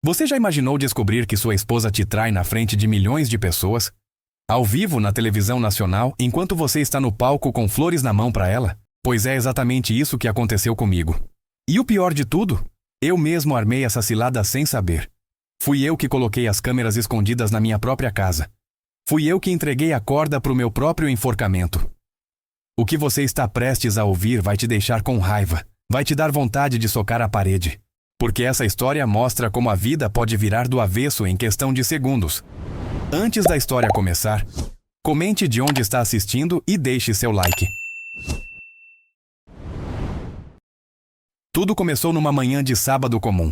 Você já imaginou descobrir que sua esposa te trai na frente de milhões de pessoas? Ao vivo na televisão nacional, enquanto você está no palco com flores na mão para ela? Pois é exatamente isso que aconteceu comigo. E o pior de tudo? Eu mesmo armei essa cilada sem saber. Fui eu que coloquei as câmeras escondidas na minha própria casa. Fui eu que entreguei a corda para o meu próprio enforcamento. O que você está prestes a ouvir vai te deixar com raiva, vai te dar vontade de socar a parede. Porque essa história mostra como a vida pode virar do avesso em questão de segundos. Antes da história começar, comente de onde está assistindo e deixe seu like. Tudo começou numa manhã de sábado comum.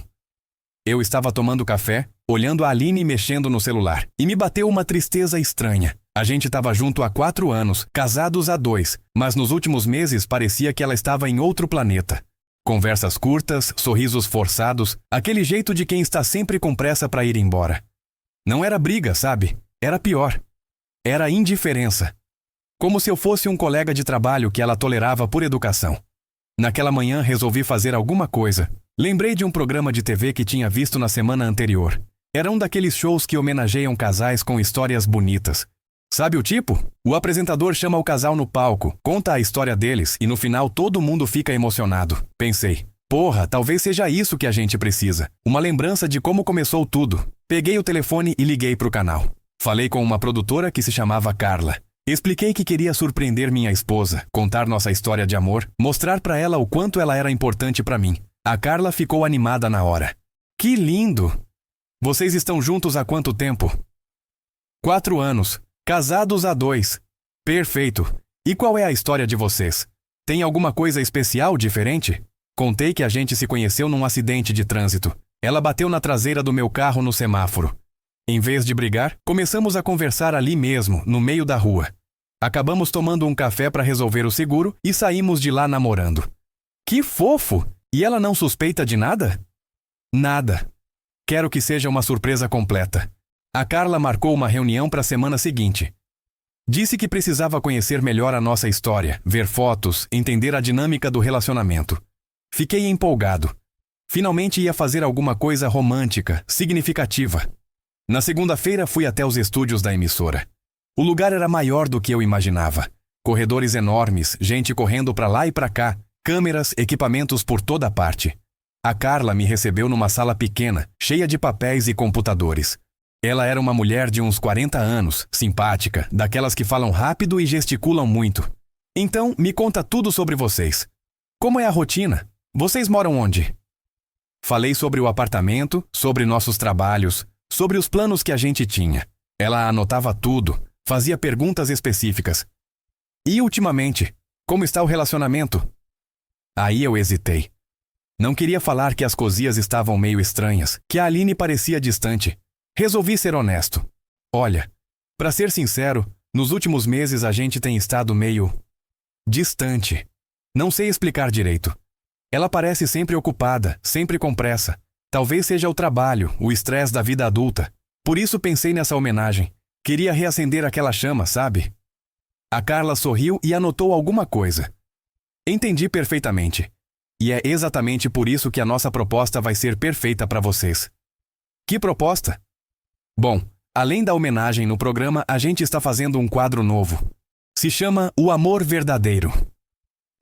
Eu estava tomando café, olhando a Aline mexendo no celular, e me bateu uma tristeza estranha. A gente estava junto há 4 anos, casados há 2, mas nos últimos meses parecia que ela estava em outro planeta. Conversas curtas, sorrisos forçados, aquele jeito de quem está sempre com pressa para ir embora. Não era briga, sabe? Era pior. Era indiferença. Como se eu fosse um colega de trabalho que ela tolerava por educação. Naquela manhã resolvi fazer alguma coisa. Lembrei de um programa de TV que tinha visto na semana anterior. Era um daqueles shows que homenageiam casais com histórias bonitas. Sabe o tipo? O apresentador chama o casal no palco, conta a história deles e no final todo mundo fica emocionado. Pensei, porra, talvez seja isso que a gente precisa. Uma lembrança de como começou tudo. Peguei o telefone e liguei pro canal. Falei com uma produtora que se chamava Carla. Expliquei que queria surpreender minha esposa, contar nossa história de amor, mostrar pra ela o quanto ela era importante pra mim. A Carla ficou animada na hora. Que lindo! Vocês estão juntos há quanto tempo? 4 anos. Casados há 2. Perfeito. E qual é a história de vocês? Tem alguma coisa especial, diferente? Contei que a gente se conheceu num acidente de trânsito. Ela bateu na traseira do meu carro no semáforo. Em vez de brigar, começamos a conversar ali mesmo, no meio da rua. Acabamos tomando um café para resolver o seguro e saímos de lá namorando. Que fofo! E ela não suspeita de nada? Nada. Quero que seja uma surpresa completa. A Carla marcou uma reunião para a semana seguinte. Disse que precisava conhecer melhor a nossa história, ver fotos, entender a dinâmica do relacionamento. Fiquei empolgado. Finalmente ia fazer alguma coisa romântica, significativa. Na segunda-feira fui até os estúdios da emissora. O lugar era maior do que eu imaginava. Corredores enormes, gente correndo para lá e para cá, câmeras, equipamentos por toda parte. A Carla me recebeu numa sala pequena, cheia de papéis e computadores. Ela era uma mulher de uns 40 anos, simpática, daquelas que falam rápido e gesticulam muito. Então, me conta tudo sobre vocês. Como é a rotina? Vocês moram onde? Falei sobre o apartamento, sobre nossos trabalhos, sobre os planos que a gente tinha. Ela anotava tudo, fazia perguntas específicas. E ultimamente, como está o relacionamento? Aí eu hesitei. Não queria falar que as coisias estavam meio estranhas, que a Aline parecia distante. Resolvi ser honesto. Olha, para ser sincero, nos últimos meses a gente tem estado meio distante. Não sei explicar direito. Ela parece sempre ocupada, sempre com pressa. Talvez seja o trabalho, o estresse da vida adulta. Por isso pensei nessa homenagem. Queria reacender aquela chama, sabe? A Carla sorriu e anotou alguma coisa. Entendi perfeitamente. E é exatamente por isso que a nossa proposta vai ser perfeita para vocês. Que proposta? Bom, além da homenagem no programa, a gente está fazendo um quadro novo. Se chama O Amor Verdadeiro.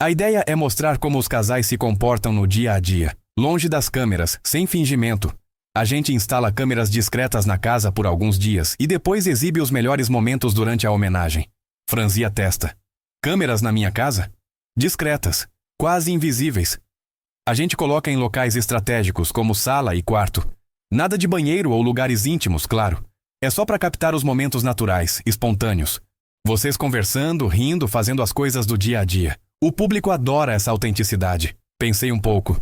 A ideia é mostrar como os casais se comportam no dia a dia, longe das câmeras, sem fingimento. A gente instala câmeras discretas na casa por alguns dias e depois exibe os melhores momentos durante a homenagem. Franzi a testa. Câmeras na minha casa? Discretas, quase invisíveis. A gente coloca em locais estratégicos, como sala e quarto. Nada de banheiro ou lugares íntimos, claro. É só para captar os momentos naturais, espontâneos. Vocês conversando, rindo, fazendo as coisas do dia a dia. O público adora essa autenticidade. Pensei um pouco.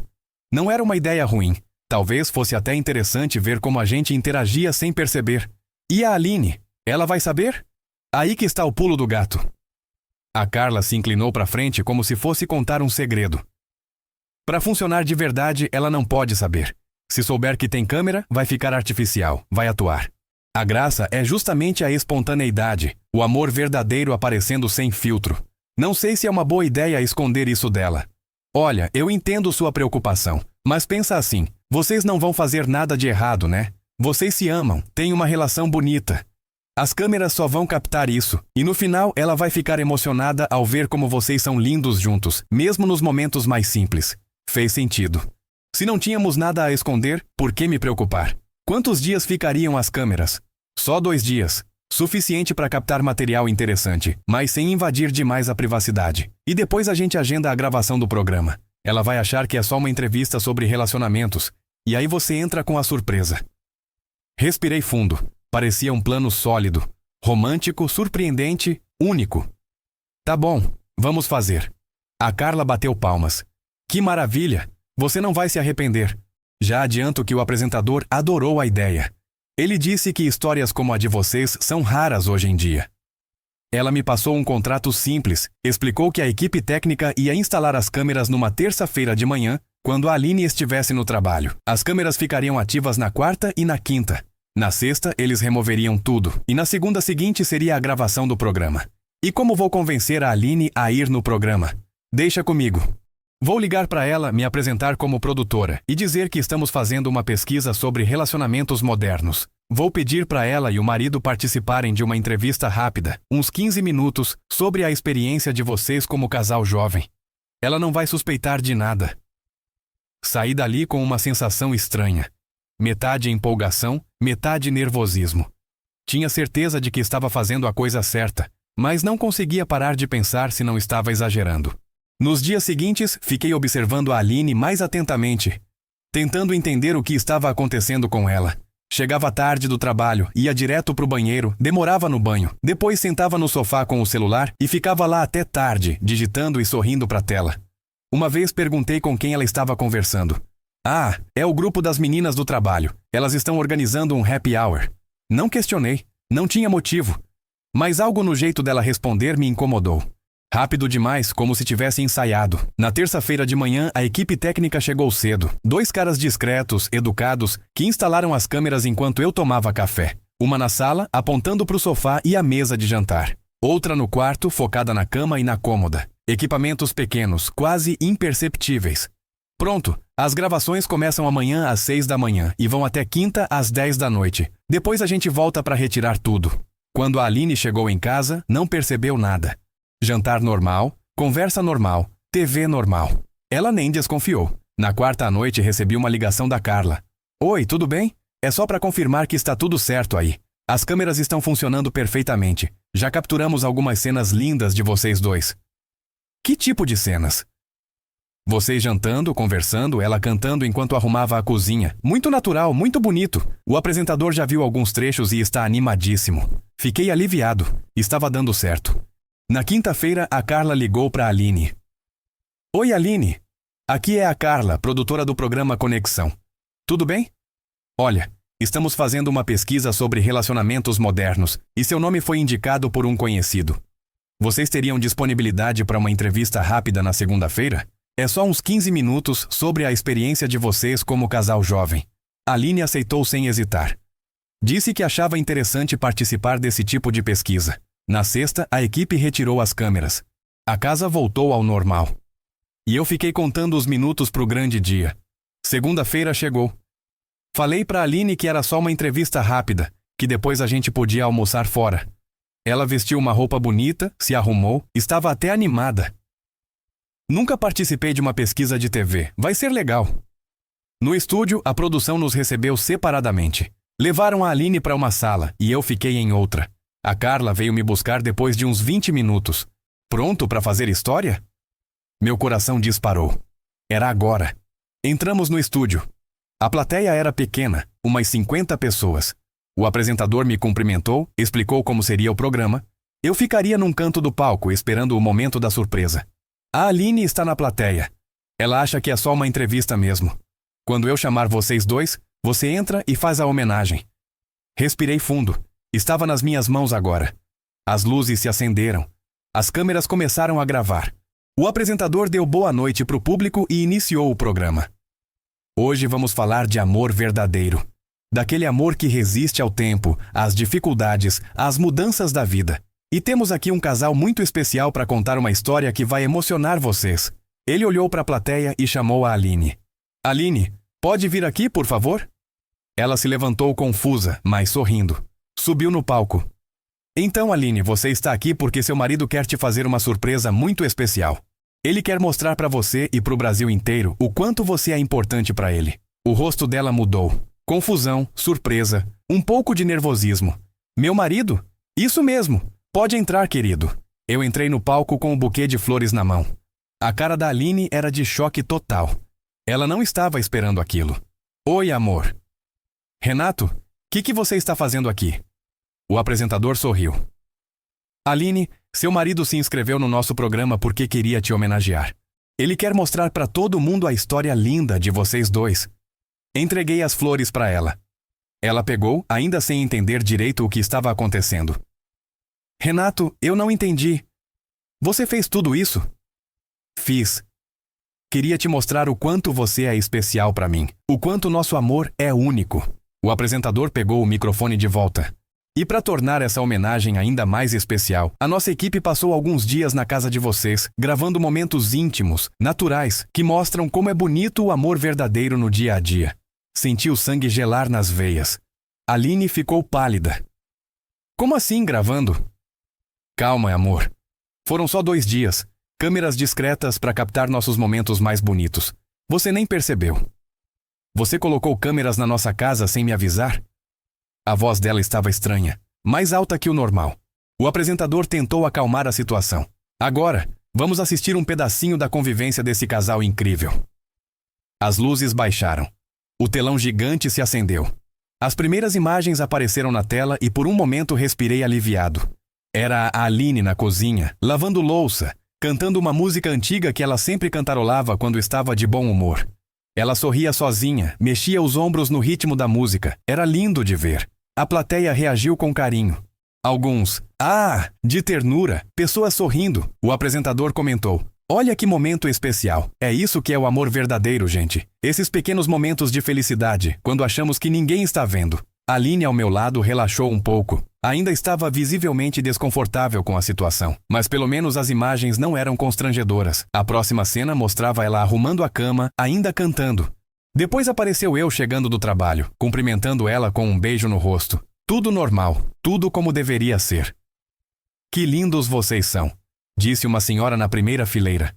Não era uma ideia ruim. Talvez fosse até interessante ver como a gente interagia sem perceber. E a Aline? Ela vai saber? Aí que está o pulo do gato. A Carla se inclinou para frente como se fosse contar um segredo. Para funcionar de verdade, ela não pode saber. Se souber que tem câmera, vai ficar artificial, vai atuar. A graça é justamente a espontaneidade, o amor verdadeiro aparecendo sem filtro. Não sei se é uma boa ideia esconder isso dela. Olha, eu entendo sua preocupação, mas pensa assim, Vocês não vão fazer nada de errado, né? Vocês se amam, têm uma relação bonita. As câmeras só vão captar isso, e no final ela vai ficar emocionada ao ver como vocês são lindos juntos, mesmo nos momentos mais simples. Fez sentido. Se não tínhamos nada a esconder, por que me preocupar? Quantos dias ficariam as câmeras? Só 2 dias. Suficiente para captar material interessante, mas sem invadir demais a privacidade. E depois a gente agenda a gravação do programa. Ela vai achar que é só uma entrevista sobre relacionamentos, e aí você entra com a surpresa. Respirei fundo. Parecia um plano sólido, romântico, surpreendente, único. Tá bom, vamos fazer. A Carla bateu palmas. Que maravilha! Você não vai se arrepender. Já adianto que o apresentador adorou a ideia. Ele disse que histórias como a de vocês são raras hoje em dia. Ela me passou um contrato simples, explicou que a equipe técnica ia instalar as câmeras numa terça-feira de manhã, quando a Aline estivesse no trabalho. As câmeras ficariam ativas na quarta e na quinta. Na sexta, eles removeriam tudo, e na segunda seguinte seria a gravação do programa. E como vou convencer a Aline a ir no programa? Deixa comigo. Vou ligar para ela, me apresentar como produtora e dizer que estamos fazendo uma pesquisa sobre relacionamentos modernos. Vou pedir para ela e o marido participarem de uma entrevista rápida, uns 15 minutos, sobre a experiência de vocês como casal jovem. Ela não vai suspeitar de nada. Saí dali com uma sensação estranha. Metade empolgação, metade nervosismo. Tinha certeza de que estava fazendo a coisa certa, mas não conseguia parar de pensar se não estava exagerando. Nos dias seguintes, fiquei observando a Aline mais atentamente, tentando entender o que estava acontecendo com ela. Chegava tarde do trabalho, ia direto pro banheiro, demorava no banho, depois sentava no sofá com o celular e ficava lá até tarde, digitando e sorrindo para a tela. Uma vez perguntei com quem ela estava conversando. Ah, é o grupo das meninas do trabalho. Elas estão organizando um happy hour. Não questionei, não tinha motivo. Mas algo no jeito dela responder me incomodou. Rápido demais, como se tivesse ensaiado. Na terça-feira de manhã, a equipe técnica chegou cedo. 2 caras discretos, educados, que instalaram as câmeras enquanto eu tomava café. Uma na sala, apontando para o sofá e a mesa de jantar. Outra no quarto, focada na cama e na cômoda. Equipamentos pequenos, quase imperceptíveis. Pronto, as gravações começam amanhã às 6 da manhã e vão até quinta às 10 da noite. Depois a gente volta para retirar tudo. Quando a Aline chegou em casa, não percebeu nada. Jantar normal, conversa normal, TV normal. Ela nem desconfiou. Na quarta à noite recebi uma ligação da Carla. Oi, tudo bem? É só para confirmar que está tudo certo aí. As câmeras estão funcionando perfeitamente. Já capturamos algumas cenas lindas de vocês dois. Que tipo de cenas? Vocês jantando, conversando, ela cantando enquanto arrumava a cozinha. Muito natural, muito bonito. O apresentador já viu alguns trechos e está animadíssimo. Fiquei aliviado. Estava dando certo. Na quinta-feira, a Carla ligou para a Aline. Oi, Aline. Aqui é a Carla, produtora do programa Conexão. Tudo bem? Olha, estamos fazendo uma pesquisa sobre relacionamentos modernos e seu nome foi indicado por um conhecido. Vocês teriam disponibilidade para uma entrevista rápida na segunda-feira? É só uns 15 minutos sobre a experiência de vocês como casal jovem. A Aline aceitou sem hesitar. Disse que achava interessante participar desse tipo de pesquisa. Na sexta, a equipe retirou as câmeras. A casa voltou ao normal. E eu fiquei contando os minutos para o grande dia. Segunda-feira chegou. Falei para a Aline que era só uma entrevista rápida, que depois a gente podia almoçar fora. Ela vestiu uma roupa bonita, se arrumou, estava até animada. Nunca participei de uma pesquisa de TV, vai ser legal. No estúdio, a produção nos recebeu separadamente. Levaram a Aline para uma sala e eu fiquei em outra. A Carla veio me buscar depois de uns 20 minutos. Pronto para fazer história? Meu coração disparou. Era agora. Entramos no estúdio. A plateia era pequena, umas 50 pessoas. O apresentador me cumprimentou, explicou como seria o programa. Eu ficaria num canto do palco esperando o momento da surpresa. A Aline está na plateia. Ela acha que é só uma entrevista mesmo. Quando eu chamar vocês dois, você entra e faz a homenagem. Respirei fundo. Estava nas minhas mãos agora. As luzes se acenderam. As câmeras começaram a gravar. O apresentador deu boa noite para o público e iniciou o programa. Hoje vamos falar de amor verdadeiro. Daquele amor que resiste ao tempo, às dificuldades, às mudanças da vida. E temos aqui um casal muito especial para contar uma história que vai emocionar vocês. Ele olhou para a plateia e chamou a Aline. Aline, Pode vir aqui, por favor? Ela se levantou confusa, mas sorrindo. Subiu no palco. Então, Aline, você está aqui porque seu marido quer te fazer uma surpresa muito especial. Ele quer mostrar para você e para o Brasil inteiro o quanto você é importante para ele. O rosto dela mudou. Confusão, surpresa, um pouco de nervosismo. Meu marido? Isso mesmo. Pode entrar, querido. Eu entrei no palco com um buquê de flores na mão. A cara da Aline era de choque total. Ela não estava esperando aquilo. Oi, amor. Renato, o que você está fazendo aqui? O apresentador sorriu. Aline, seu marido se inscreveu no nosso programa porque queria te homenagear. Ele quer mostrar para todo mundo a história linda de vocês dois. Entreguei as flores para ela. Ela pegou, ainda sem entender direito o que estava acontecendo. Renato, eu não entendi. Você fez tudo isso? Fiz. Queria te mostrar o quanto você é especial para mim, o quanto nosso amor é único. O apresentador pegou o microfone de volta. E para tornar essa homenagem ainda mais especial, a nossa equipe passou alguns dias na casa de vocês, gravando momentos íntimos, naturais, que mostram como é bonito o amor verdadeiro no dia a dia. Senti o sangue gelar nas veias. Aline ficou pálida. Como assim gravando? Calma, amor. Foram só 2 dias. Câmeras discretas para captar nossos momentos mais bonitos. Você nem percebeu. Você colocou câmeras na nossa casa sem me avisar? A voz dela estava estranha, mais alta que o normal. O apresentador tentou acalmar a situação. Agora, vamos assistir um pedacinho da convivência desse casal incrível. As luzes baixaram. O telão gigante se acendeu. As primeiras imagens apareceram na tela e por um momento respirei aliviado. Era a Aline na cozinha, lavando louça, cantando uma música antiga que ela sempre cantarolava quando estava de bom humor. Ela sorria sozinha, mexia os ombros no ritmo da música. Era lindo de ver. A plateia reagiu com carinho. Alguns, de ternura, pessoas sorrindo. O apresentador comentou, olha que momento especial. É isso que é o amor verdadeiro, gente. Esses pequenos momentos de felicidade, quando achamos que ninguém está vendo. Aline ao meu lado relaxou um pouco. Ainda estava visivelmente desconfortável com a situação, mas pelo menos as imagens não eram constrangedoras. A próxima cena mostrava ela arrumando a cama, ainda cantando. Depois apareceu eu chegando do trabalho, cumprimentando ela com um beijo no rosto. Tudo normal, tudo como deveria ser. Que lindos vocês são, disse uma senhora na primeira fileira.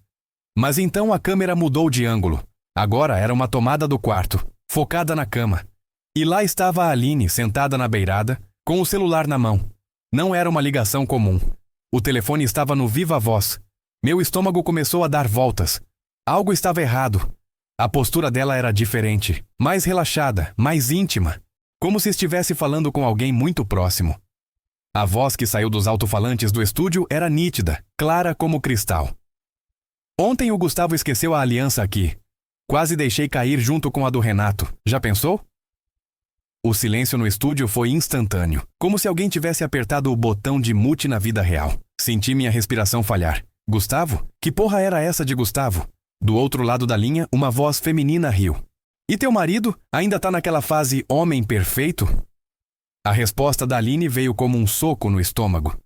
Mas então a câmera mudou de ângulo. Agora era uma tomada do quarto, focada na cama. E lá estava a Aline sentada na beirada, com o celular na mão. Não era uma ligação comum. O telefone estava no viva voz. Meu estômago começou a dar voltas. Algo estava errado. A postura dela era diferente, mais relaxada, mais íntima, como se estivesse falando com alguém muito próximo. A voz que saiu dos alto-falantes do estúdio era nítida, clara como cristal. Ontem o Gustavo esqueceu a aliança aqui. Quase deixei cair junto com a do Renato. Já pensou? O silêncio no estúdio foi instantâneo, como se alguém tivesse apertado o botão de mute na vida real. Senti minha respiração falhar. Gustavo? Que porra era essa de Gustavo? Do outro lado da linha, uma voz feminina riu. E teu marido? Ainda tá naquela fase homem perfeito? A resposta da Aline veio como um soco no estômago.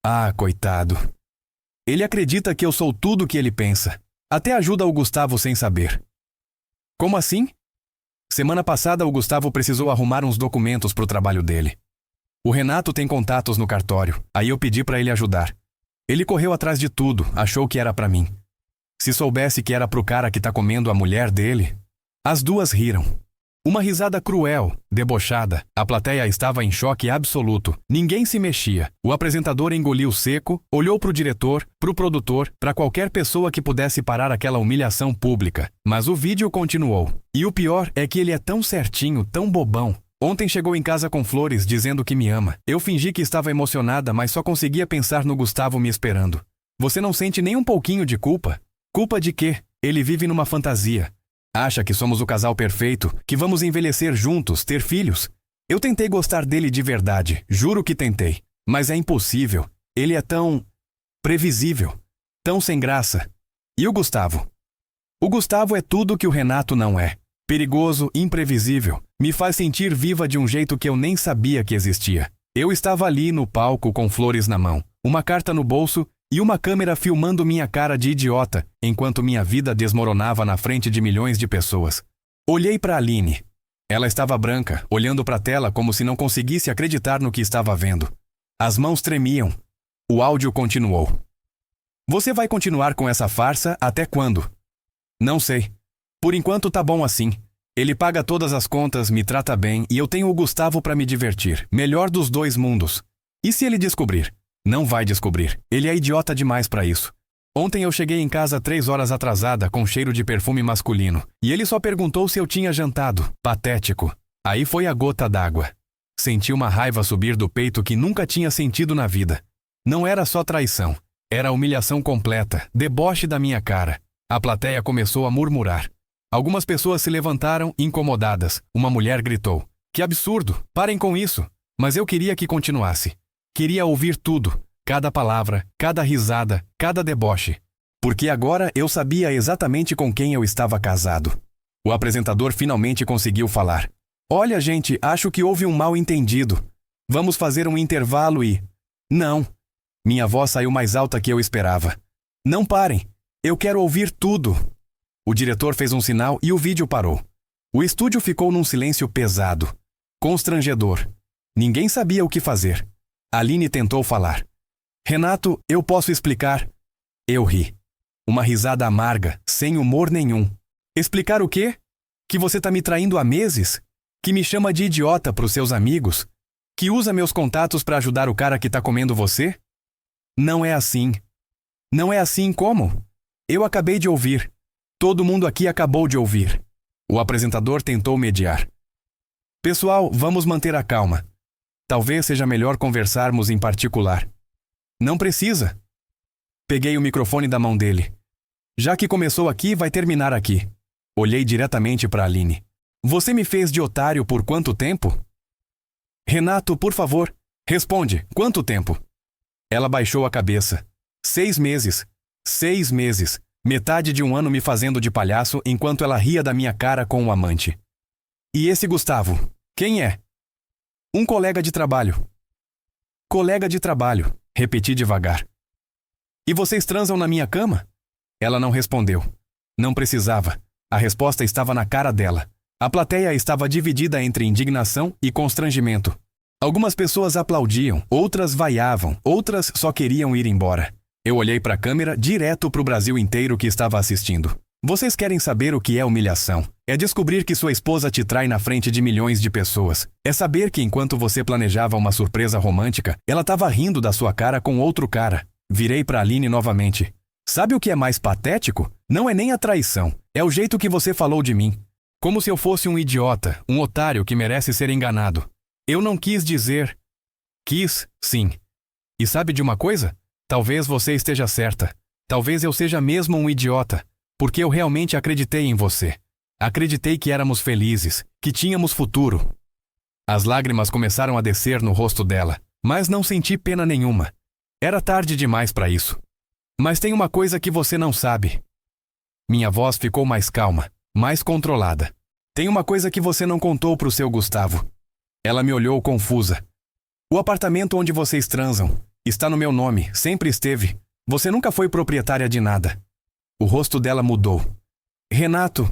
Ah, coitado. Ele acredita que eu sou tudo o que ele pensa. Até ajuda o Gustavo sem saber. Como assim? Semana passada o Gustavo precisou arrumar uns documentos pro trabalho dele. O Renato tem contatos no cartório, aí eu pedi pra ele ajudar. Ele correu atrás de tudo, achou que era pra mim. Se soubesse que era pro cara que tá comendo a mulher dele... As duas riram. Uma risada cruel, debochada. A plateia estava em choque absoluto. Ninguém se mexia. O apresentador engoliu seco, olhou pro diretor, pro produtor, pra qualquer pessoa que pudesse parar aquela humilhação pública. Mas o vídeo continuou. E o pior é que ele é tão certinho, tão bobão. Ontem chegou em casa com flores, dizendo que me ama. Eu fingi que estava emocionada, mas só conseguia pensar no Gustavo me esperando. Você não sente nem um pouquinho de culpa? Culpa de quê? Ele vive numa fantasia. Acha que somos o casal perfeito, que vamos envelhecer juntos, ter filhos. Eu tentei gostar dele de verdade, juro que tentei. Mas é impossível. Ele é tão... previsível. Tão sem graça. E o Gustavo? O Gustavo é tudo que o Renato não é. Perigoso, imprevisível. Me faz sentir viva de um jeito que eu nem sabia que existia. Eu estava ali no palco com flores na mão, uma carta no bolso e uma câmera filmando minha cara de idiota, enquanto minha vida desmoronava na frente de milhões de pessoas. Olhei para Aline. Ela estava branca, olhando para a tela como se não conseguisse acreditar no que estava vendo. As mãos tremiam. O áudio continuou. Você vai continuar com essa farsa até quando? Não sei. Por enquanto tá bom assim. Ele paga todas as contas, me trata bem e eu tenho o Gustavo para me divertir. Melhor dos dois mundos. E se ele descobrir? Não vai descobrir. Ele é idiota demais para isso. Ontem eu cheguei em casa 3 horas atrasada com cheiro de perfume masculino. E ele só perguntou se eu tinha jantado. Patético. Aí foi a gota d'água. Senti uma raiva subir do peito que nunca tinha sentido na vida. Não era só traição. Era humilhação completa, deboche da minha cara. A plateia começou a murmurar. Algumas pessoas se levantaram, incomodadas. Uma mulher gritou: "Que absurdo! Parem com isso!" Mas eu queria que continuasse. Queria ouvir tudo, cada palavra, cada risada, cada deboche. Porque agora eu sabia exatamente com quem eu estava casado. O apresentador finalmente conseguiu falar. "Olha, gente, acho que houve um mal-entendido. Vamos fazer um intervalo e..." "Não." Minha voz saiu mais alta que eu esperava. "Não parem. Eu quero ouvir tudo." O diretor fez um sinal e o vídeo parou. O estúdio ficou num silêncio pesado, constrangedor. Ninguém sabia o que fazer. Aline tentou falar. "Renato, eu posso explicar." Eu ri. Uma risada amarga, sem humor nenhum. "Explicar o quê? Que você tá me traindo há meses? Que me chama de idiota pros seus amigos? Que usa meus contatos para ajudar o cara que tá comendo você?" "Não é assim." "Não é assim como?" "Eu acabei de ouvir. Todo mundo aqui acabou de ouvir." O apresentador tentou mediar. "Pessoal, vamos manter a calma. Talvez seja melhor conversarmos em particular." "Não precisa." Peguei o microfone da mão dele. "Já que começou aqui, vai terminar aqui." Olhei diretamente para Aline. "Você me fez de otário por quanto tempo?" "Renato, por favor, responde, quanto tempo?" Ela baixou a cabeça. 6 meses. 6 meses. Metade de um ano me fazendo de palhaço enquanto ela ria da minha cara com um amante. "E esse Gustavo? Quem é?" "Um colega de trabalho." "Colega de trabalho", repeti devagar. "E vocês transam na minha cama?" Ela não respondeu. Não precisava. A resposta estava na cara dela. A plateia estava dividida entre indignação e constrangimento. Algumas pessoas aplaudiam, outras vaiavam, outras só queriam ir embora. Eu olhei para a câmera direto para o Brasil inteiro que estava assistindo. Vocês querem saber o que é humilhação? É descobrir que sua esposa te trai na frente de milhões de pessoas. É saber que enquanto você planejava uma surpresa romântica, ela estava rindo da sua cara com outro cara. Virei para Aline novamente. "Sabe o que é mais patético? Não é nem a traição. É o jeito que você falou de mim. Como se eu fosse um idiota, um otário que merece ser enganado. Eu não quis dizer..." "Quis, sim. E sabe de uma coisa? Talvez você esteja certa. Talvez eu seja mesmo um idiota, porque eu realmente acreditei em você. Acreditei que éramos felizes, que tínhamos futuro." As lágrimas começaram a descer no rosto dela, mas não senti pena nenhuma. Era tarde demais para isso. "Mas tem uma coisa que você não sabe." Minha voz ficou mais calma, mais controlada. "Tem uma coisa que você não contou pro seu Gustavo." Ela me olhou confusa. "O apartamento onde vocês transam está no meu nome, sempre esteve. Você nunca foi proprietária de nada." O rosto dela mudou. "Renato,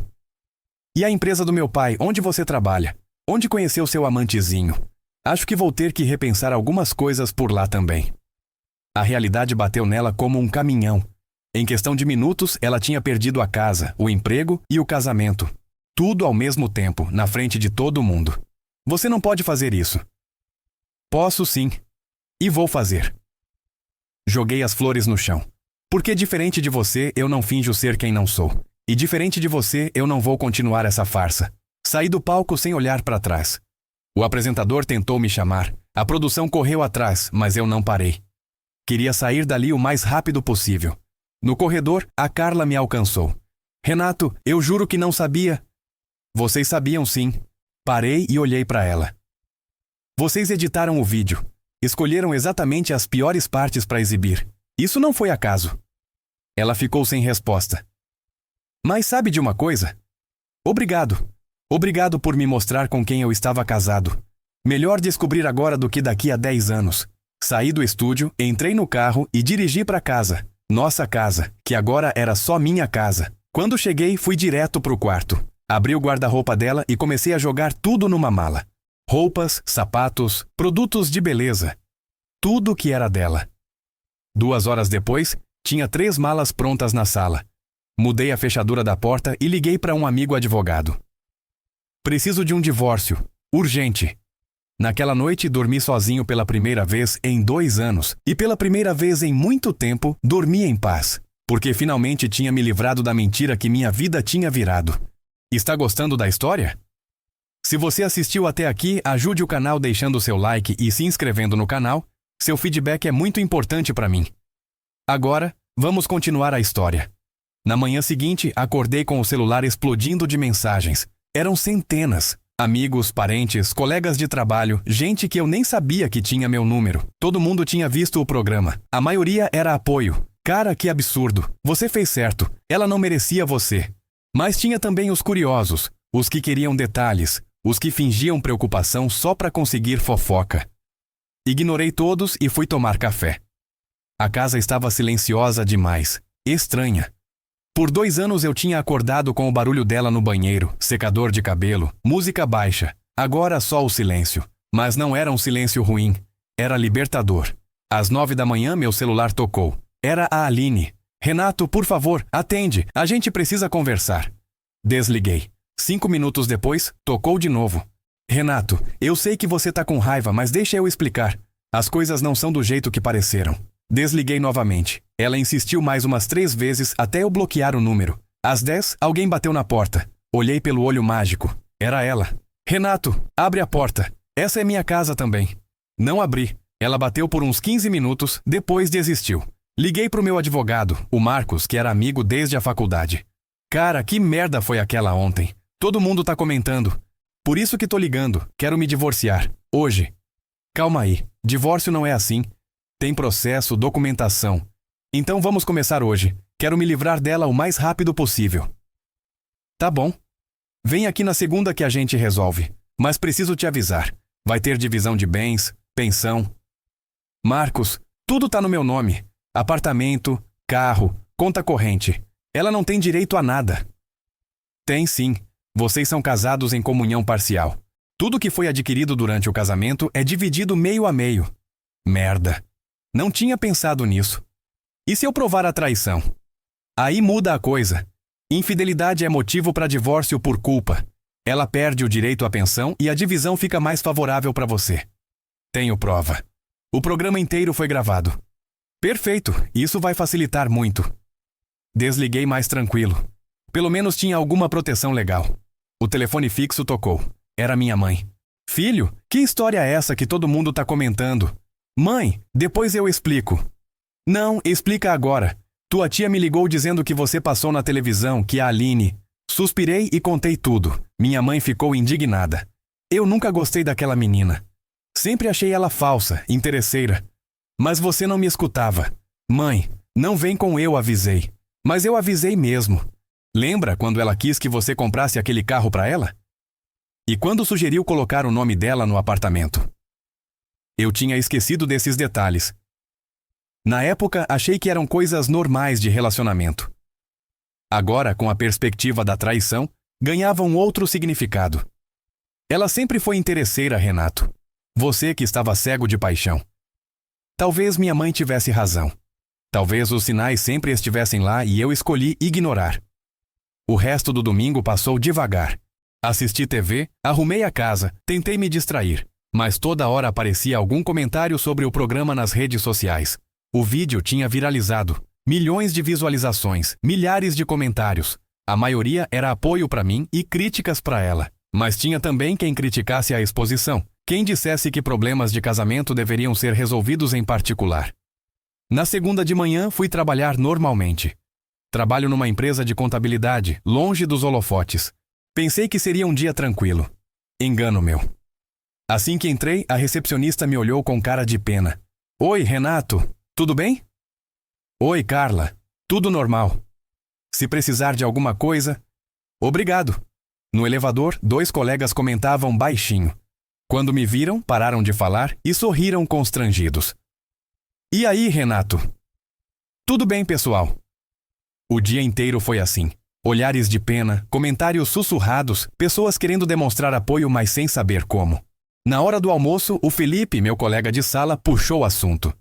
e a empresa do meu pai, onde você trabalha? Onde conheceu seu amantezinho? Acho que vou ter que repensar algumas coisas por lá também." A realidade bateu nela como um caminhão. Em questão de minutos, ela tinha perdido a casa, o emprego e o casamento. Tudo ao mesmo tempo, na frente de todo mundo. "Você não pode fazer isso." "Posso sim. E vou fazer." Joguei as flores no chão. "Porque diferente de você, eu não finjo ser quem não sou. E diferente de você, eu não vou continuar essa farsa." Saí do palco sem olhar para trás. O apresentador tentou me chamar. A produção correu atrás, mas eu não parei. Queria sair dali o mais rápido possível. No corredor, a Carla me alcançou. "Renato, eu juro que não sabia." "Vocês sabiam sim." Parei e olhei para ela. "Vocês editaram o vídeo. Escolheram exatamente as piores partes para exibir. Isso não foi acaso." Ela ficou sem resposta. "Mas sabe de uma coisa? Obrigado. Obrigado por me mostrar com quem eu estava casado. Melhor descobrir agora do que daqui a 10 anos. Saí do estúdio, entrei no carro e dirigi para casa. Nossa casa, que agora era só minha casa. Quando cheguei, fui direto pro quarto. Abri o guarda-roupa dela e comecei a jogar tudo numa mala. Roupas, sapatos, produtos de beleza. Tudo que era dela. 2 horas depois, tinha 3 malas prontas na sala. Mudei a fechadura da porta e liguei para um amigo advogado. Preciso de um divórcio. Urgente. Naquela noite, dormi sozinho pela primeira vez em 2 anos. E pela primeira vez em muito tempo, dormi em paz. Porque finalmente tinha me livrado da mentira que minha vida tinha virado. Está gostando da história? Se você assistiu até aqui, ajude o canal deixando seu like e se inscrevendo no canal. Seu feedback é muito importante para mim. Agora, vamos continuar a história. Na manhã seguinte, acordei com o celular explodindo de mensagens. Eram centenas. Amigos, parentes, colegas de trabalho, gente que eu nem sabia que tinha meu número. Todo mundo tinha visto o programa. A maioria era apoio. Cara, que absurdo. Você fez certo. Ela não merecia você. Mas tinha também os curiosos, os que queriam detalhes, os que fingiam preocupação só para conseguir fofoca. Ignorei todos e fui tomar café. A casa estava silenciosa demais, estranha. Por 2 anos eu tinha acordado com o barulho dela no banheiro, secador de cabelo, música baixa. Agora só o silêncio. Mas não era um silêncio ruim. Era libertador. Às 9 da manhã meu celular tocou. Era a Aline. Renato, por favor, atende. A gente precisa conversar. Desliguei. 5 minutos depois, tocou de novo. Renato, eu sei que você tá com raiva, mas deixa eu explicar. As coisas não são do jeito que pareceram. Desliguei novamente. Ela insistiu mais umas 3 vezes até eu bloquear o número. Às 10, alguém bateu na porta. Olhei pelo olho mágico. Era ela. Renato, abre a porta. Essa é minha casa também. Não abri. Ela bateu por uns 15 minutos, depois desistiu. Liguei pro meu advogado, o Marcos, que era amigo desde a faculdade. Cara, que merda foi aquela ontem. Todo mundo tá comentando. Por isso que tô ligando. Quero me divorciar. Hoje. Calma aí. Divórcio não é assim. Tem processo, documentação. Então vamos começar hoje. Quero me livrar dela o mais rápido possível. Tá bom. Vem aqui na segunda que a gente resolve. Mas preciso te avisar. Vai ter divisão de bens, pensão. Marcos, tudo tá no meu nome. Apartamento, carro, conta corrente. Ela não tem direito a nada. Tem sim. Vocês são casados em comunhão parcial. Tudo que foi adquirido durante o casamento é dividido meio a meio. Merda. Não tinha pensado nisso. E se eu provar a traição? Aí muda a coisa. Infidelidade é motivo para divórcio por culpa. Ela perde o direito à pensão e a divisão fica mais favorável para você. Tenho prova. O programa inteiro foi gravado. Perfeito, isso vai facilitar muito. Desliguei mais tranquilo. Pelo menos tinha alguma proteção legal. O telefone fixo tocou. Era minha mãe. Filho, que história é essa que todo mundo tá comentando? Mãe, depois eu explico. Não, explica agora. Tua tia me ligou dizendo que você passou na televisão, que a Aline... Suspirei e contei tudo. Minha mãe ficou indignada. Eu nunca gostei daquela menina. Sempre achei ela falsa, interesseira. Mas você não me escutava. Mãe, não vem com eu avisei. Mas eu avisei mesmo. Lembra quando ela quis que você comprasse aquele carro para ela? E quando sugeriu colocar o nome dela no apartamento? Eu tinha esquecido desses detalhes. Na época, achei que eram coisas normais de relacionamento. Agora, com a perspectiva da traição, ganhava um outro significado. Ela sempre foi interesseira, Renato. Você que estava cego de paixão. Talvez minha mãe tivesse razão. Talvez os sinais sempre estivessem lá e eu escolhi ignorar. O resto do domingo passou devagar. Assisti TV, arrumei a casa, tentei me distrair. Mas toda hora aparecia algum comentário sobre o programa nas redes sociais. O vídeo tinha viralizado. Milhões de visualizações, milhares de comentários. A maioria era apoio para mim e críticas para ela. Mas tinha também quem criticasse a exposição. Quem dissesse que problemas de casamento deveriam ser resolvidos em particular. Na segunda de manhã, fui trabalhar normalmente. Trabalho numa empresa de contabilidade, longe dos holofotes. Pensei que seria um dia tranquilo. Engano meu. Assim que entrei, a recepcionista me olhou com cara de pena. Oi, Renato. Tudo bem? Oi, Carla. Tudo normal. Se precisar de alguma coisa... Obrigado. No elevador, 2 colegas comentavam baixinho. Quando me viram, pararam de falar e sorriram constrangidos. E aí, Renato? Tudo bem, pessoal. O dia inteiro foi assim. Olhares de pena, comentários sussurrados, pessoas querendo demonstrar apoio, mas sem saber como. Na hora do almoço, o Felipe, meu colega de sala, puxou o assunto.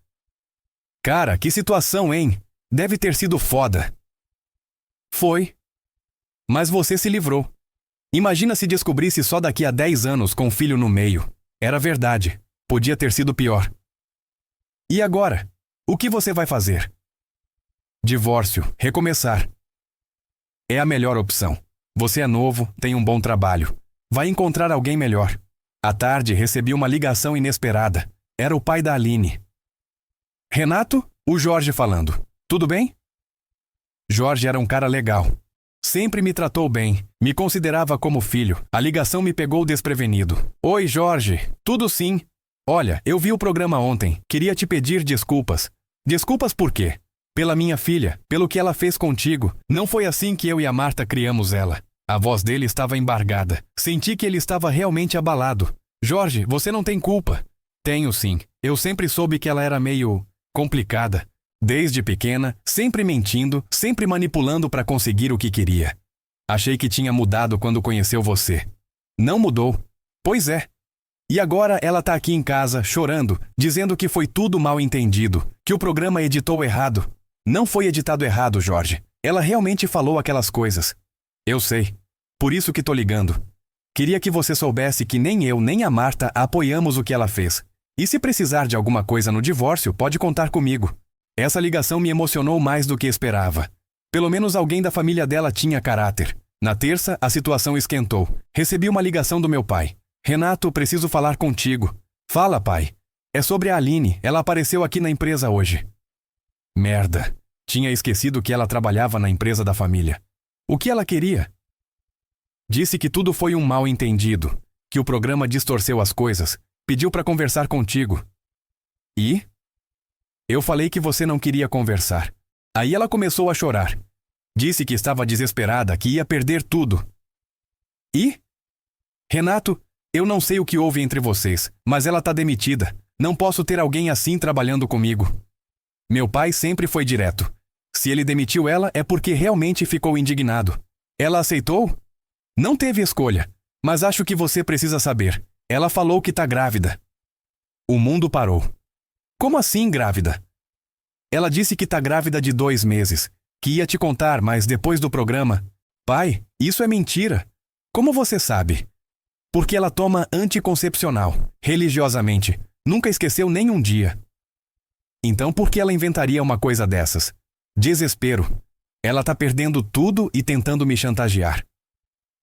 Cara, que situação, hein? Deve ter sido foda. Foi. Mas você se livrou. Imagina se descobrisse só daqui a 10 anos com um filho no meio. Era verdade. Podia ter sido pior. E agora? O que você vai fazer? Divórcio, recomeçar. É a melhor opção. Você é novo, tem um bom trabalho. Vai encontrar alguém melhor. À tarde, recebi uma ligação inesperada. Era o pai da Aline. Renato, o Jorge falando. Tudo bem? Jorge era um cara legal. Sempre me tratou bem, me considerava como filho. A ligação me pegou desprevenido. Oi, Jorge. Tudo sim. Olha, eu vi o programa ontem. Queria te pedir desculpas. Desculpas por quê? Pela minha filha, pelo que ela fez contigo. Não foi assim que eu e a Marta criamos ela. A voz dele estava embargada. Senti que ele estava realmente abalado. Jorge, você não tem culpa. Tenho sim. Eu sempre soube que ela era meio complicada. Desde pequena, sempre mentindo, sempre manipulando para conseguir o que queria. Achei que tinha mudado quando conheceu você. Não mudou. Pois é. E agora ela tá aqui em casa, chorando, dizendo que foi tudo mal entendido, que o programa editou errado. Não foi editado errado, Jorge. Ela realmente falou aquelas coisas. Eu sei. Por isso que tô ligando. Queria que você soubesse que nem eu nem a Marta apoiamos o que ela fez. E se precisar de alguma coisa no divórcio, pode contar comigo. Essa ligação me emocionou mais do que esperava. Pelo menos alguém da família dela tinha caráter. Na terça, a situação esquentou. Recebi uma ligação do meu pai. Renato, preciso falar contigo. Fala, pai. É sobre a Aline. Ela apareceu aqui na empresa hoje. Merda. Tinha esquecido que ela trabalhava na empresa da família. O que ela queria? Disse que tudo foi um mal-entendido. Que o programa distorceu as coisas. Pediu para conversar contigo. E? Eu falei que você não queria conversar. Aí ela começou a chorar. Disse que estava desesperada, que ia perder tudo. E? Renato, eu não sei o que houve entre vocês, mas ela tá demitida. Não posso ter alguém assim trabalhando comigo. Meu pai sempre foi direto. Se ele demitiu ela é porque realmente ficou indignado. Ela aceitou? Não teve escolha, mas acho que você precisa saber. Ela falou que tá grávida. O mundo parou. Como assim grávida? Ela disse que tá grávida de 2 meses, que ia te contar, mas depois do programa... Pai, isso é mentira. Como você sabe? Porque ela toma anticoncepcional, religiosamente. Nunca esqueceu nem um dia. Então por que ela inventaria uma coisa dessas? Desespero. Ela tá perdendo tudo e tentando me chantagear.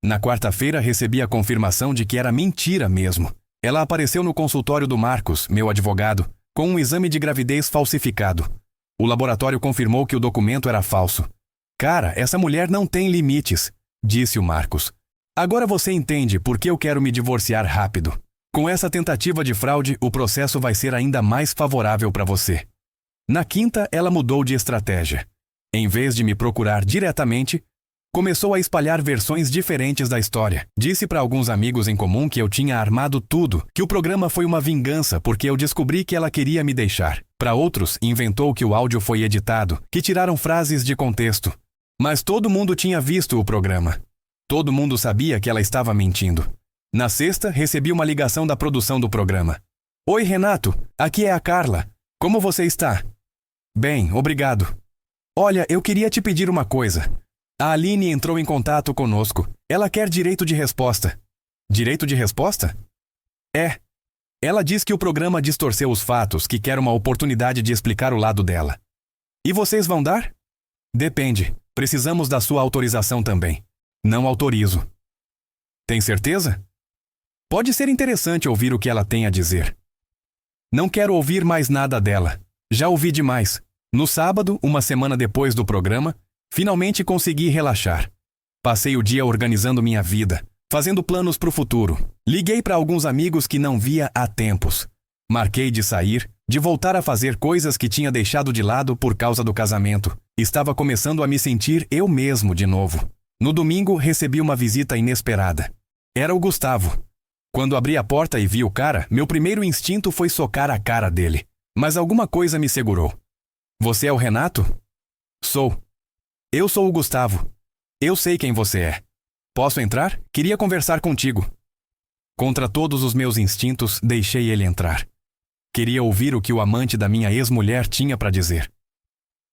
Na quarta-feira recebi a confirmação de que era mentira mesmo. Ela apareceu no consultório do Marcos, meu advogado, com um exame de gravidez falsificado. O laboratório confirmou que o documento era falso. Cara, essa mulher não tem limites, disse o Marcos. Agora você entende por que eu quero me divorciar rápido. Com essa tentativa de fraude, o processo vai ser ainda mais favorável para você. Na quinta, ela mudou de estratégia. Em vez de me procurar diretamente, começou a espalhar versões diferentes da história. Disse para alguns amigos em comum que eu tinha armado tudo, que o programa foi uma vingança porque eu descobri que ela queria me deixar. Para outros, inventou que o áudio foi editado, que tiraram frases de contexto. Mas todo mundo tinha visto o programa. Todo mundo sabia que ela estava mentindo. Na sexta, recebi uma ligação da produção do programa. Oi, Renato, aqui é a Carla. Como você está? Bem, obrigado. Olha, eu queria te pedir uma coisa. A Aline entrou em contato conosco. Ela quer direito de resposta. Direito de resposta? É. Ela diz que o programa distorceu os fatos, que quer uma oportunidade de explicar o lado dela. E vocês vão dar? Depende. Precisamos da sua autorização também. Não autorizo. Tem certeza? Pode ser interessante ouvir o que ela tem a dizer. Não quero ouvir mais nada dela. Já ouvi demais. No sábado, uma semana depois do programa, finalmente consegui relaxar. Passei o dia organizando minha vida, fazendo planos para o futuro. Liguei para alguns amigos que não via há tempos. Marquei de sair, de voltar a fazer coisas que tinha deixado de lado por causa do casamento. Estava começando a me sentir eu mesmo de novo. No domingo, recebi uma visita inesperada. Era o Gustavo. Quando abri a porta e vi o cara, meu primeiro instinto foi socar a cara dele. Mas alguma coisa me segurou. Você é o Renato? Sou. Eu sou o Gustavo. Eu sei quem você é. Posso entrar? Queria conversar contigo. Contra todos os meus instintos, deixei ele entrar. Queria ouvir o que o amante da minha ex-mulher tinha para dizer.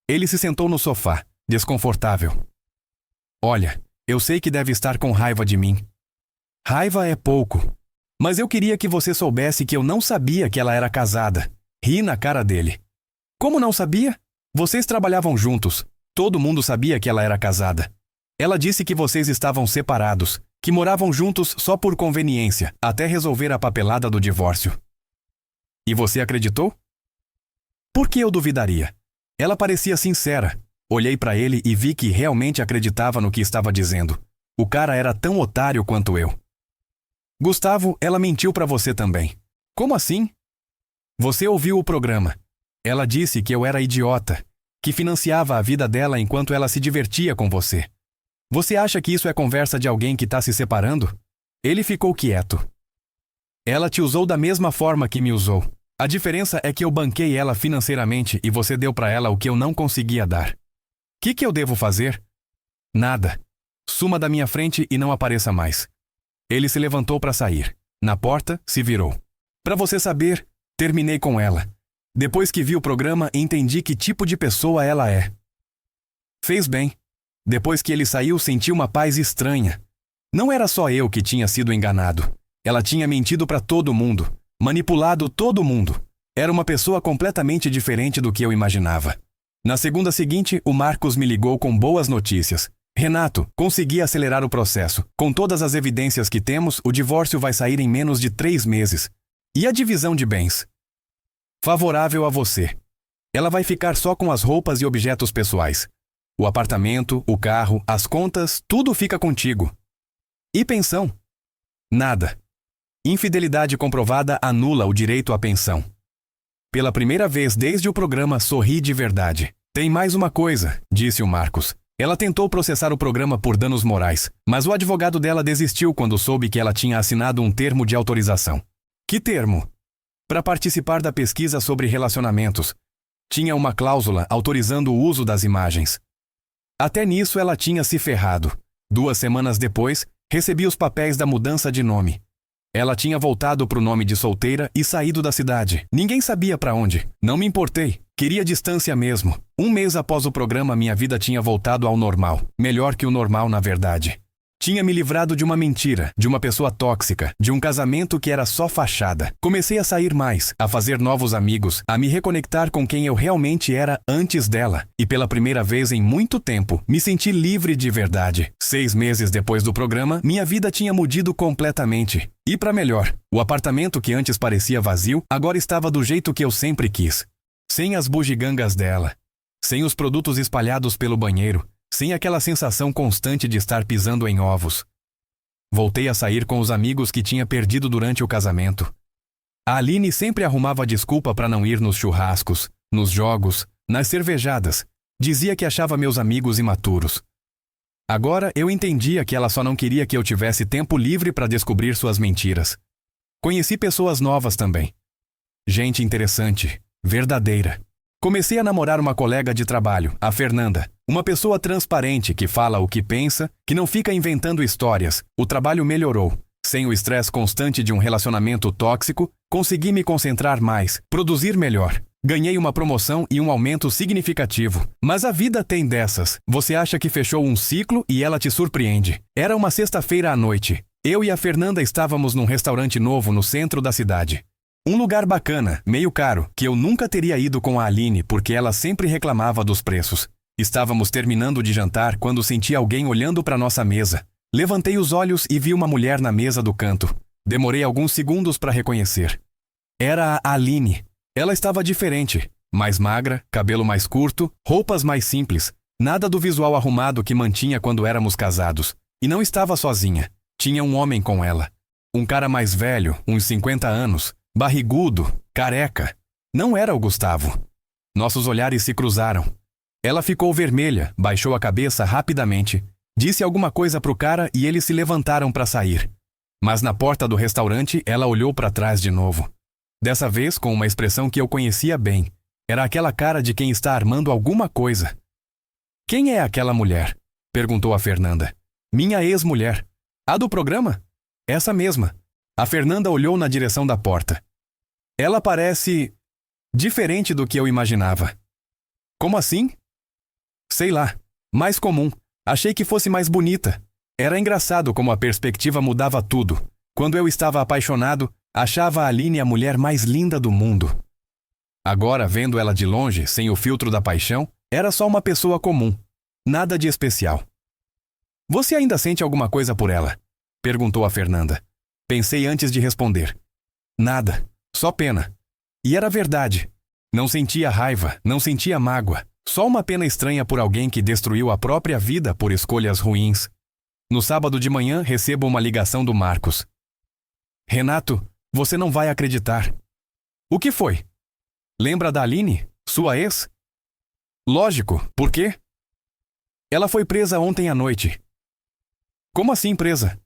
Ele se sentou no sofá, desconfortável. Olha, eu sei que deve estar com raiva de mim. Raiva é pouco. Mas eu queria que você soubesse que eu não sabia que ela era casada. Ri na cara dele. Como não sabia? Vocês trabalhavam juntos. Todo mundo sabia que ela era casada. Ela disse que vocês estavam separados, que moravam juntos só por conveniência, até resolver a papelada do divórcio. E você acreditou? Por que eu duvidaria? Ela parecia sincera. Olhei para ele e vi que realmente acreditava no que estava dizendo. O cara era tão otário quanto eu. Gustavo, ela mentiu para você também. Como assim? Você ouviu o programa. Ela disse que eu era idiota, que financiava a vida dela enquanto ela se divertia com você. Você acha que isso é conversa de alguém que está se separando? Ele ficou quieto. Ela te usou da mesma forma que me usou. A diferença é que eu banquei ela financeiramente e você deu para ela o que eu não conseguia dar. Que eu devo fazer? Nada. Suma da minha frente e não apareça mais. Ele se levantou para sair. Na porta, se virou. Para você saber, terminei com ela. Depois que vi o programa, entendi que tipo de pessoa ela é. Fez bem. Depois que ele saiu, senti uma paz estranha. Não era só eu que tinha sido enganado. Ela tinha mentido para todo mundo, manipulado todo mundo. Era uma pessoa completamente diferente do que eu imaginava. Na segunda seguinte, o Marcos me ligou com boas notícias. Renato, consegui acelerar o processo. Com todas as evidências que temos, o divórcio vai sair em menos de 3 meses. E a divisão de bens? Favorável a você. Ela vai ficar só com as roupas e objetos pessoais. O apartamento, o carro, as contas, tudo fica contigo. E pensão? Nada. Infidelidade comprovada anula o direito à pensão. Pela primeira vez desde o programa, sorri de verdade. Tem mais uma coisa, disse o Marcos. Ela tentou processar o programa por danos morais, mas o advogado dela desistiu quando soube que ela tinha assinado um termo de autorização. Que termo? Para participar da pesquisa sobre relacionamentos. Tinha uma cláusula autorizando o uso das imagens. Até nisso ela tinha se ferrado. 2 semanas depois, recebi os papéis da mudança de nome. Ela tinha voltado pro nome de solteira e saído da cidade. Ninguém sabia para onde. Não me importei. Queria distância mesmo. 1 mês após o programa, minha vida tinha voltado ao normal. Melhor que o normal, na verdade. Tinha me livrado de uma mentira, de uma pessoa tóxica, de um casamento que era só fachada. Comecei a sair mais, a fazer novos amigos, a me reconectar com quem eu realmente era antes dela. E pela primeira vez em muito tempo, me senti livre de verdade. 6 meses depois do programa, minha vida tinha mudado completamente. E para melhor, o apartamento que antes parecia vazio, agora estava do jeito que eu sempre quis. Sem as bugigangas dela. Sem os produtos espalhados pelo banheiro. Sem aquela sensação constante de estar pisando em ovos. Voltei a sair com os amigos que tinha perdido durante o casamento. A Aline sempre arrumava desculpa para não ir nos churrascos, nos jogos, nas cervejadas. Dizia que achava meus amigos imaturos. Agora eu entendia que ela só não queria que eu tivesse tempo livre para descobrir suas mentiras. Conheci pessoas novas também. Gente interessante, verdadeira. Comecei a namorar uma colega de trabalho, a Fernanda. Uma pessoa transparente que fala o que pensa, que não fica inventando histórias. O trabalho melhorou. Sem o estresse constante de um relacionamento tóxico, consegui me concentrar mais, produzir melhor. Ganhei uma promoção e um aumento significativo. Mas a vida tem dessas. Você acha que fechou um ciclo e ela te surpreende. Era uma sexta-feira à noite. Eu e a Fernanda estávamos num restaurante novo no centro da cidade. Um lugar bacana, meio caro, que eu nunca teria ido com a Aline porque ela sempre reclamava dos preços. Estávamos terminando de jantar quando senti alguém olhando para nossa mesa. Levantei os olhos e vi uma mulher na mesa do canto. Demorei alguns segundos para reconhecer. Era a Aline. Ela estava diferente. Mais magra, cabelo mais curto, roupas mais simples. Nada do visual arrumado que mantinha quando éramos casados. E não estava sozinha. Tinha um homem com ela. Um cara mais velho, uns 50 anos. Barrigudo, careca. Não era o Gustavo. Nossos olhares se cruzaram. Ela ficou vermelha, baixou a cabeça rapidamente, disse alguma coisa pro cara e eles se levantaram para sair. Mas na porta do restaurante, ela olhou para trás de novo. Dessa vez com uma expressão que eu conhecia bem. Era aquela cara de quem está armando alguma coisa. Quem é aquela mulher? Perguntou a Fernanda. Minha ex-mulher. A do programa? Essa mesma. A Fernanda olhou na direção da porta. Ela parece diferente do que eu imaginava. Como assim? Sei lá. Mais comum. Achei que fosse mais bonita. Era engraçado como a perspectiva mudava tudo. Quando eu estava apaixonado, achava a Aline a mulher mais linda do mundo. Agora, vendo ela de longe, sem o filtro da paixão, era só uma pessoa comum. Nada de especial. Você ainda sente alguma coisa por ela? Perguntou a Fernanda. Pensei antes de responder. Nada. Só pena. E era verdade. Não sentia raiva, não sentia mágoa. Só uma pena estranha por alguém que destruiu a própria vida por escolhas ruins. No sábado de manhã, recebo uma ligação do Marcos. Renato, você não vai acreditar. O que foi? Lembra da Aline, sua ex? Lógico, por quê? Ela foi presa ontem à noite. Como assim presa?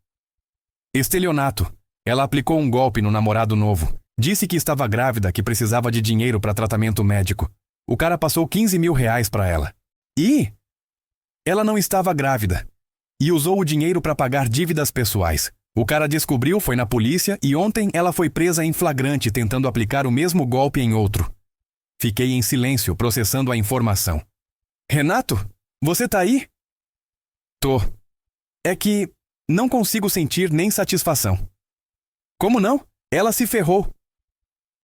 Estelionato. Ela aplicou um golpe no namorado novo. Disse que estava grávida, que precisava de dinheiro para tratamento médico. O cara passou 15 mil reais para ela. E ela não estava grávida. E usou o dinheiro para pagar dívidas pessoais. O cara descobriu, foi na polícia e ontem ela foi presa em flagrante tentando aplicar o mesmo golpe em outro. Fiquei em silêncio, processando a informação. Renato, você tá aí? Tô. É que não consigo sentir nem satisfação. Como não? Ela se ferrou.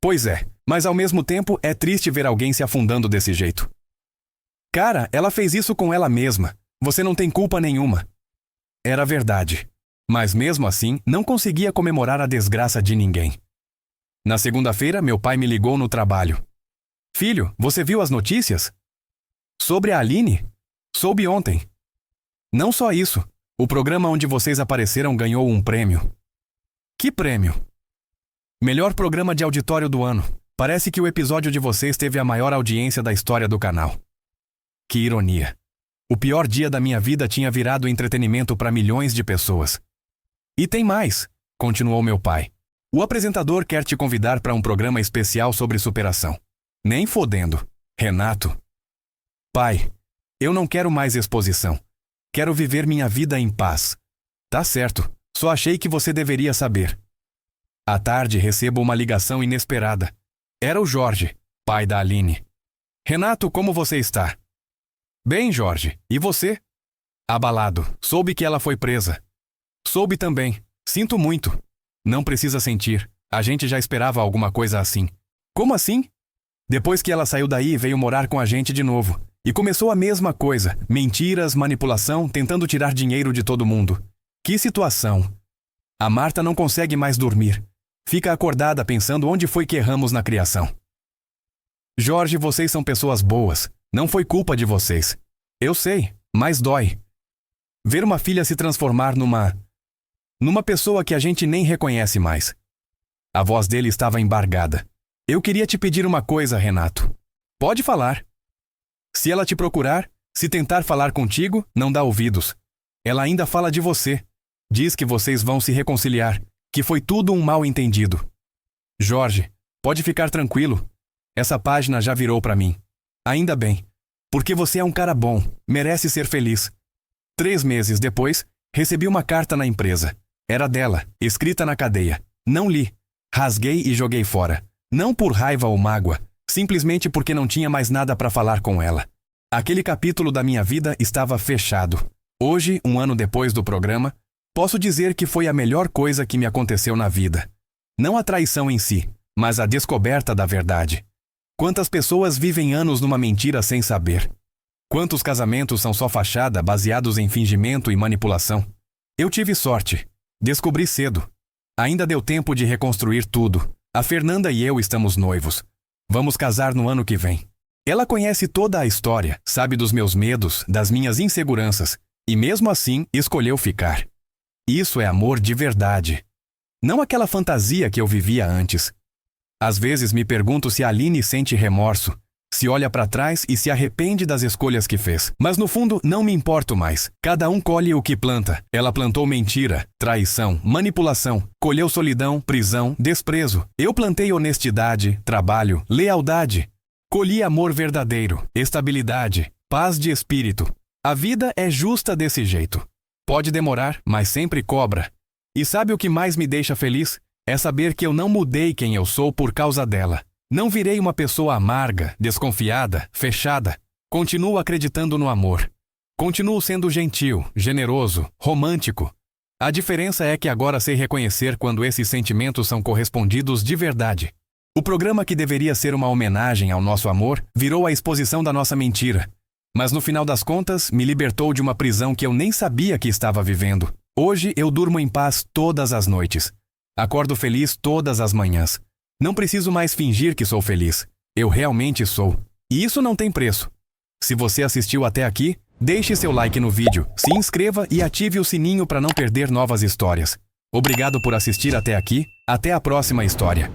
Pois é, mas ao mesmo tempo é triste ver alguém se afundando desse jeito. Cara, ela fez isso com ela mesma. Você não tem culpa nenhuma. Era verdade. Mas mesmo assim, não conseguia comemorar a desgraça de ninguém. Na segunda-feira, meu pai me ligou no trabalho. Filho, você viu as notícias? Sobre a Aline? Soube ontem. Não só isso. O programa onde vocês apareceram ganhou um prêmio. Que prêmio? Melhor programa de auditório do ano. Parece que o episódio de vocês teve a maior audiência da história do canal. Que ironia. O pior dia da minha vida tinha virado entretenimento para milhões de pessoas. E tem mais, continuou meu pai. O apresentador quer te convidar para um programa especial sobre superação. Nem fodendo. Renato. Pai, eu não quero mais exposição. Quero viver minha vida em paz. Tá certo, só achei que você deveria saber. À tarde recebo uma ligação inesperada. Era o Jorge, pai da Aline. Renato, como você está? Bem, Jorge, e você? Abalado, soube que ela foi presa. Soube também, sinto muito. Não precisa sentir, a gente já esperava alguma coisa assim. Como assim? Depois que ela saiu daí, veio morar com a gente de novo. E começou a mesma coisa, mentiras, manipulação, tentando tirar dinheiro de todo mundo. Que situação! A Marta não consegue mais dormir. Fica acordada pensando onde foi que erramos na criação. Jorge, vocês são pessoas boas. Não foi culpa de vocês. Eu sei, mas dói. Ver uma filha se transformar numa pessoa que a gente nem reconhece mais. A voz dele estava embargada. Eu queria te pedir uma coisa, Renato. Pode falar. Se ela te procurar, se tentar falar contigo, não dá ouvidos. Ela ainda fala de você. Diz que vocês vão se reconciliar, que foi tudo um mal-entendido. Jorge, pode ficar tranquilo. Essa página já virou para mim. Ainda bem, porque você é um cara bom, merece ser feliz. 3 meses depois, recebi uma carta na empresa. Era dela, escrita na cadeia. Não li. Rasguei e joguei fora. Não por raiva ou mágoa, simplesmente porque não tinha mais nada para falar com ela. Aquele capítulo da minha vida estava fechado. Hoje, 1 ano depois do programa, posso dizer que foi a melhor coisa que me aconteceu na vida. Não a traição em si, mas a descoberta da verdade. Quantas pessoas vivem anos numa mentira sem saber? Quantos casamentos são só fachada, baseados em fingimento e manipulação? Eu tive sorte. Descobri cedo. Ainda deu tempo de reconstruir tudo. A Fernanda e eu estamos noivos. Vamos casar no ano que vem. Ela conhece toda a história, sabe dos meus medos, das minhas inseguranças, e mesmo assim escolheu ficar. Isso é amor de verdade. Não aquela fantasia que eu vivia antes. Às vezes me pergunto se a Aline sente remorso, se olha para trás e se arrepende das escolhas que fez. Mas no fundo, não me importo mais. Cada um colhe o que planta. Ela plantou mentira, traição, manipulação, colheu solidão, prisão, desprezo. Eu plantei honestidade, trabalho, lealdade. Colhi amor verdadeiro, estabilidade, paz de espírito. A vida é justa desse jeito. Pode demorar, mas sempre cobra. E sabe o que mais me deixa feliz? É saber que eu não mudei quem eu sou por causa dela. Não virei uma pessoa amarga, desconfiada, fechada. Continuo acreditando no amor. Continuo sendo gentil, generoso, romântico. A diferença é que agora sei reconhecer quando esses sentimentos são correspondidos de verdade. O programa que deveria ser uma homenagem ao nosso amor virou a exposição da nossa mentira. Mas no final das contas, me libertou de uma prisão que eu nem sabia que estava vivendo. Hoje eu durmo em paz todas as noites. Acordo feliz todas as manhãs. Não preciso mais fingir que sou feliz. Eu realmente sou. E isso não tem preço. Se você assistiu até aqui, deixe seu like no vídeo, se inscreva e ative o sininho para não perder novas histórias. Obrigado por assistir até aqui. Até a próxima história.